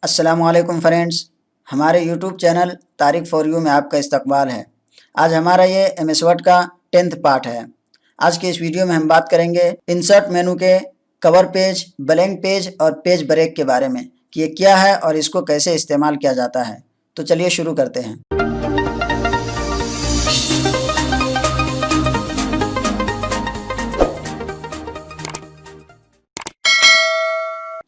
अस्सलामुअलैकुम फ्रेंड्स, हमारे YouTube channel Tariq for you में आपका इस्तकबाल है। आज हमारा ये एमएस वर्ड का 10th पार्ट है। आज के इस वीडियो में हम बात करेंगे इंसर्ट मेनू के कवर पेज, ब्लैंक पेज और पेज ब्रेक के बारे में कि ये क्या है और इसको कैसे इस्तेमाल किया जाता है। तो चलिए शुरू करते हैं।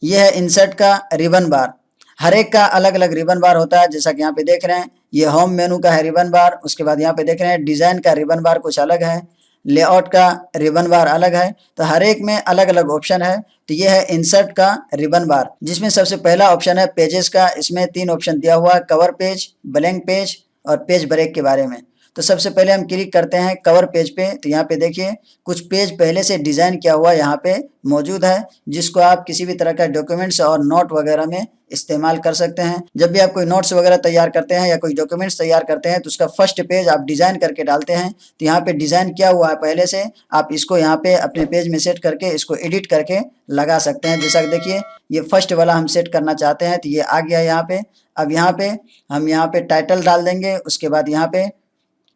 यह है इंसर्ट का रिबन बार। हर एक का अलग अलग रिबन बार होता है। जैसा कि यहाँ पे देख रहे हैं, ये होम मेनू का है रिबन बार। उसके बाद यहाँ पे देख रहे हैं डिज़ाइन का रिबन बार कुछ अलग है, लेआउट का रिबन बार अलग है। तो हर एक में अलग अलग ऑप्शन है। तो ये है इंसर्ट का रिबन बार, जिसमें सबसे पहला ऑप्शन है पेजेस का। इसमें 3 ऑप्शन दिया हुआ है, कवर पेज, ब्लैंक पेज और पेज ब्रेक के बारे में। तो सबसे पहले हम क्लिक करते हैं कवर पेज पे। तो यहाँ पे देखिए कुछ पेज पहले से डिज़ाइन किया हुआ यहाँ पे मौजूद है, जिसको आप किसी भी तरह का डॉक्यूमेंट्स और नोट वगैरह में इस्तेमाल कर सकते हैं। जब भी आप कोई नोट्स वगैरह तैयार करते हैं या कोई डॉक्यूमेंट्स तैयार करते हैं तो उसका फर्स्ट पेज आप डिज़ाइन करके डालते हैं। तो यहाँ पे डिज़ाइन किया हुआ है पहले से, आप इसको यहाँ पे अपने पेज में सेट करके इसको एडिट करके लगा सकते हैं। जैसा कि देखिए ये फर्स्ट वाला हम सेट करना चाहते हैं तो ये आ गया यहाँ पे। अब यहाँ पे हम यहाँ पे टाइटल डाल देंगे। उसके बाद यहाँ पे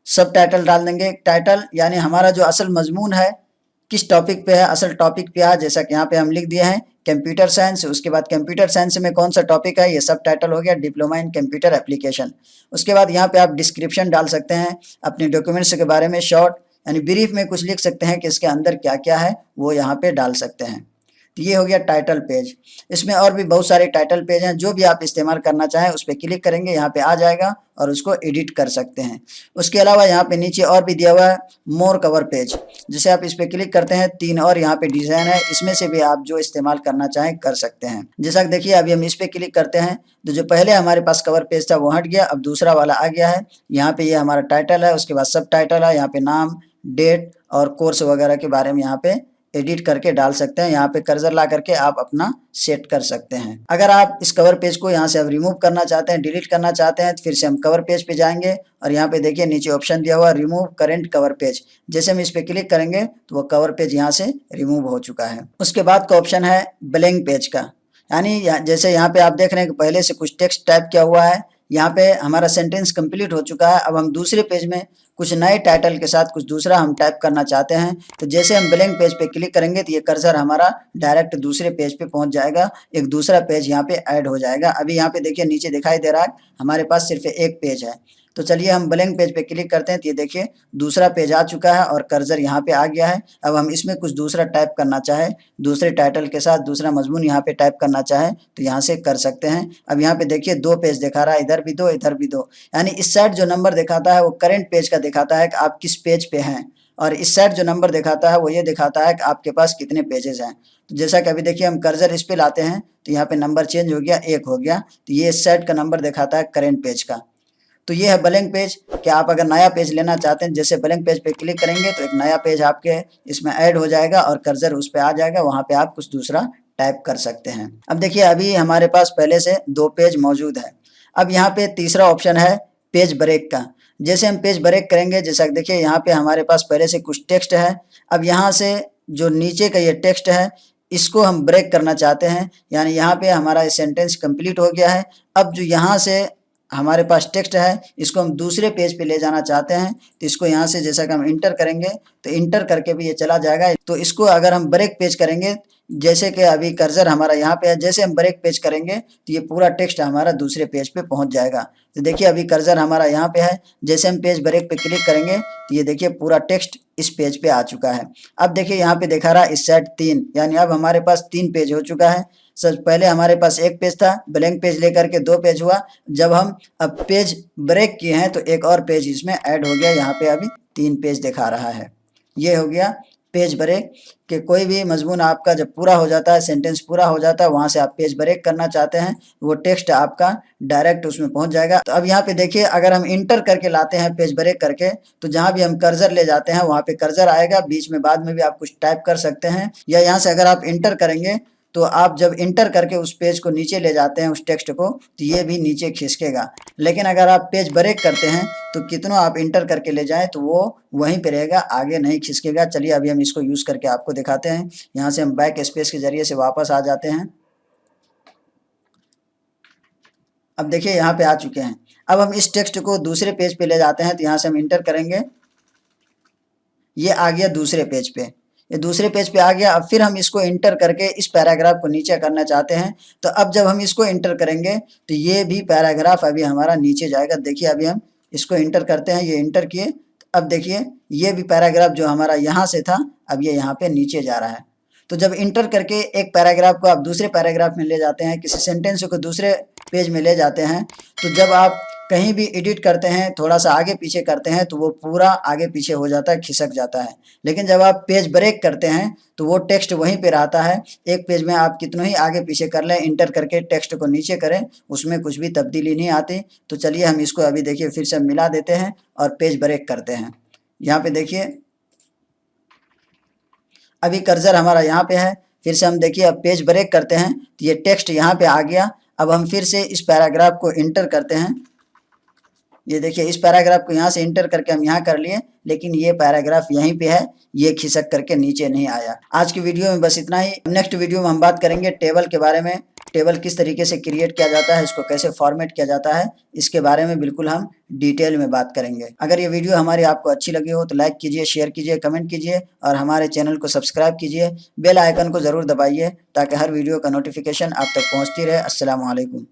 सब टाइटल डाल देंगे। टाइटल यानी हमारा जो असल मजमून है, किस टॉपिक पे है, असल टॉपिक पे है। जैसा कि यहाँ पे हम लिख दिए हैं कंप्यूटर साइंस। उसके बाद कंप्यूटर साइंस में कौन सा टॉपिक है, ये सब टाइटल हो गया, डिप्लोमा इन कंप्यूटर एप्लीकेशन। उसके बाद यहाँ पे आप डिस्क्रिप्शन डाल सकते हैं अपने डॉक्यूमेंट्स के बारे में, शॉर्ट यानी ब्रीफ में कुछ लिख सकते हैं कि इसके अंदर क्या क्या है, वो यहाँ पे डाल सकते हैं। तो ये हो गया टाइटल पेज। इसमें और भी बहुत सारे टाइटल पेज हैं, जो भी आप इस्तेमाल करना चाहें उस पर क्लिक करेंगे, यहाँ पे आ जाएगा और उसको एडिट कर सकते हैं। उसके अलावा यहाँ पे नीचे और भी दिया हुआ है मोर कवर पेज। जैसे आप इस पर क्लिक करते हैं, 3 और यहाँ पे डिज़ाइन है, इसमें से भी आप जो इस्तेमाल करना चाहें कर सकते हैं। जैसा कि देखिए अभी हम इस पर क्लिक करते हैं तो जो पहले हमारे पास कवर पेज था वो हट गया, अब दूसरा वाला आ गया है। यहाँ पे ये हमारा टाइटल है, उसके बाद सब टाइटल है, यहाँ पे नाम, डेट और कोर्स वगैरह के बारे में यहाँ पे एडिट करके डाल सकते हैं। यहाँ पे कर्सर ला करके आप अपना सेट कर सकते हैं। अगर आप इस कवर पेज को यहाँ से अब रिमूव करना चाहते हैं, डिलीट करना चाहते हैं, तो फिर से हम कवर पेज पे जाएंगे और यहाँ पे देखिए नीचे ऑप्शन दिया हुआ रिमूव करंट कवर पेज। जैसे हम इस पे क्लिक करेंगे तो वो कवर पेज यहाँ से रिमूव हो चुका है। उसके बाद का ऑप्शन है ब्लैंक पेज का, यानी जैसे यहाँ पे आप देख रहे हैं कि पहले से कुछ टेक्स्ट टाइप किया हुआ है, यहाँ पे हमारा सेंटेंस कंप्लीट हो चुका है। अब हम दूसरे पेज में कुछ नए टाइटल के साथ कुछ दूसरा हम टाइप करना चाहते हैं। तो जैसे हम ब्लैंक पेज पे क्लिक करेंगे तो ये कर्सर हमारा डायरेक्ट दूसरे पेज पे पहुंच जाएगा, एक दूसरा पेज यहाँ पे ऐड हो जाएगा। अभी यहाँ पे देखिए नीचे दिखाई दे रहा है हमारे पास सिर्फ एक पेज है। तो चलिए हम ब्लैंक पेज पे क्लिक करते हैं तो ये देखिए दूसरा पेज आ चुका है और कर्सर यहाँ पे आ गया है। अब हम इसमें कुछ दूसरा टाइप करना चाहे, दूसरे टाइटल के साथ दूसरा मजमून यहाँ पे टाइप करना चाहे तो यहाँ से कर सकते हैं। अब यहाँ पे देखिए 2 पेज दिखा रहा है, इधर भी 2 इधर भी 2, यानी इस साइड जो नंबर दिखाता है वो करंट पेज का दिखाता है कि आप किस पेज पे हैं, और इस साइड जो नंबर दिखाता है वो ये दिखाता है कि आपके पास कितने पेजेस हैं। तो जैसा कि अभी देखिए हम कर्सर इस पे लाते हैं तो यहाँ पे नंबर चेंज हो गया, 1 हो गया। तो ये इस साइड का नंबर दिखाता है करंट पेज का। तो ये है ब्लैंक पेज। कि आप अगर नया पेज लेना चाहते हैं, जैसे ब्लैंक पेज पे क्लिक करेंगे तो एक नया पेज आपके इसमें ऐड हो जाएगा और कर्सर उस पे आ जाएगा, वहाँ पे आप कुछ दूसरा टाइप कर सकते हैं। अब देखिए अभी हमारे पास पहले से 2 पेज मौजूद है। अब यहाँ पे तीसरा ऑप्शन है पेज ब्रेक का। जैसे हम पेज ब्रेक करेंगे, जैसा कि देखिए यहाँ पे हमारे पास पहले से कुछ टेक्स्ट है। अब यहाँ से जो नीचे का ये टेक्स्ट है इसको हम ब्रेक करना चाहते हैं, यानी यहाँ पे हमारा सेंटेंस कंप्लीट हो गया है। अब जो यहाँ से हमारे पास टेक्स्ट है इसको हम दूसरे पेज पे ले जाना चाहते हैं, तो इसको यहाँ से जैसा कि हम इंटर करेंगे तो इंटर करके भी ये चला जाएगा। तो इसको अगर हम ब्रेक पेज करेंगे, जैसे कि अभी कर्सर हमारा यहाँ पे है, जैसे हम ब्रेक पेज करेंगे तो ये पूरा टेक्स्ट हमारा दूसरे पेज पे पहुँच जाएगा। तो देखिए अभी कर्सर हमारा यहाँ पे है, जैसे हम पेज ब्रेक पे क्लिक करेंगे तो ये देखिए पूरा टेक्स्ट इस पेज पे आ चुका है। अब देखिए यहाँ पे दिखा रहा है इस साइड 3, यानी अब हमारे पास 3 पेज हो चुका है। सर पहले हमारे पास 1 पेज था, ब्लैंक पेज लेकर के 2 पेज हुआ। जब हम अब पेज ब्रेक किए हैं तो एक और पेज इसमें ऐड हो गया, यहाँ पे अभी 3 पेज दिखा रहा है। ये हो गया पेज ब्रेक। कि कोई भी मजमून आपका जब पूरा हो जाता है, सेंटेंस पूरा हो जाता है, वहाँ से आप पेज ब्रेक करना चाहते हैं, वो टेक्स्ट आपका डायरेक्ट उसमें पहुँच जाएगा। तो अब यहाँ पे देखिए अगर हम इंटर करके लाते हैं पेज ब्रेक करके, तो जहाँ भी हम कर्सर ले जाते हैं वहाँ पे कर्सर आएगा, बीच में बाद में भी आप कुछ टाइप कर सकते हैं। या यहाँ से अगर आप इंटर करेंगे तो आप जब इंटर करके उस पेज को नीचे ले जाते हैं उस टेक्स्ट को, तो ये भी नीचे खिसकेगा। लेकिन अगर आप पेज ब्रेक करते हैं तो कितना आप इंटर करके ले जाएं तो वो वहीं पे रहेगा, आगे नहीं खिसकेगा। चलिए अभी हम इसको यूज़ करके आपको दिखाते हैं। यहाँ से हम बैक स्पेस के ज़रिए से वापस आ जाते हैं। अब देखिए यहाँ पे आ चुके हैं। अब हम इस टेक्स्ट को दूसरे पेज पे ले जाते हैं, तो यहाँ से हम इंटर करेंगे, ये आ गया दूसरे पेज पे, ये दूसरे पेज पे आ गया। अब फिर हम इसको इंटर करके इस पैराग्राफ को नीचे करना चाहते हैं, तो अब जब हम इसको इंटर करेंगे तो ये भी पैराग्राफ अभी हमारा नीचे जाएगा। देखिए अभी हम इसको इंटर करते हैं, ये इंटर किए, अब देखिए ये भी पैराग्राफ जो हमारा यहाँ से था अब ये यहाँ पे नीचे जा रहा है। तो जब इंटर करके एक पैराग्राफ को आप दूसरे पैराग्राफ में ले जाते हैं, किसी सेंटेंस को दूसरे पेज में ले जाते हैं, तो जब आप कहीं भी एडिट करते हैं, थोड़ा सा आगे पीछे करते हैं, तो वो पूरा आगे पीछे हो जाता है, खिसक जाता है। लेकिन जब आप पेज ब्रेक करते हैं तो वो टेक्स्ट वहीं पे रहता है। एक पेज में आप कितना ही आगे पीछे कर लें, इंटर करके टेक्स्ट को नीचे करें, उसमें कुछ भी तब्दीली नहीं आती। तो चलिए हम इसको अभी देखिए फिर से मिला देते हैं और पेज ब्रेक करते हैं। यहाँ पे देखिए अभी कर्सर हमारा यहाँ पे है, फिर से हम देखिए अब पेज ब्रेक करते हैं तो ये टेक्स्ट यहाँ पे आ गया। अब हम फिर से इस पैराग्राफ को इंटर करते हैं, ये देखिए इस पैराग्राफ को यहाँ से इंटर करके हम यहाँ कर लिए, लेकिन ये पैराग्राफ यहीं पे है, ये खिसक करके नीचे नहीं आया। आज की वीडियो में बस इतना ही। नेक्स्ट वीडियो में हम बात करेंगे टेबल के बारे में, टेबल किस तरीके से क्रिएट किया जाता है, इसको कैसे फॉर्मेट किया जाता है, इसके बारे में बिल्कुल हम डिटेल में बात करेंगे। अगर ये वीडियो हमारी आपको अच्छी लगी हो तो लाइक कीजिए, शेयर कीजिए, कमेंट कीजिए और हमारे चैनल को सब्सक्राइब कीजिए। बेल आइकन को ज़रूर दबाइए ताकि हर वीडियो का नोटिफिकेशन आप तक पहुँचती रहे। अस्सलाम वालेकुम।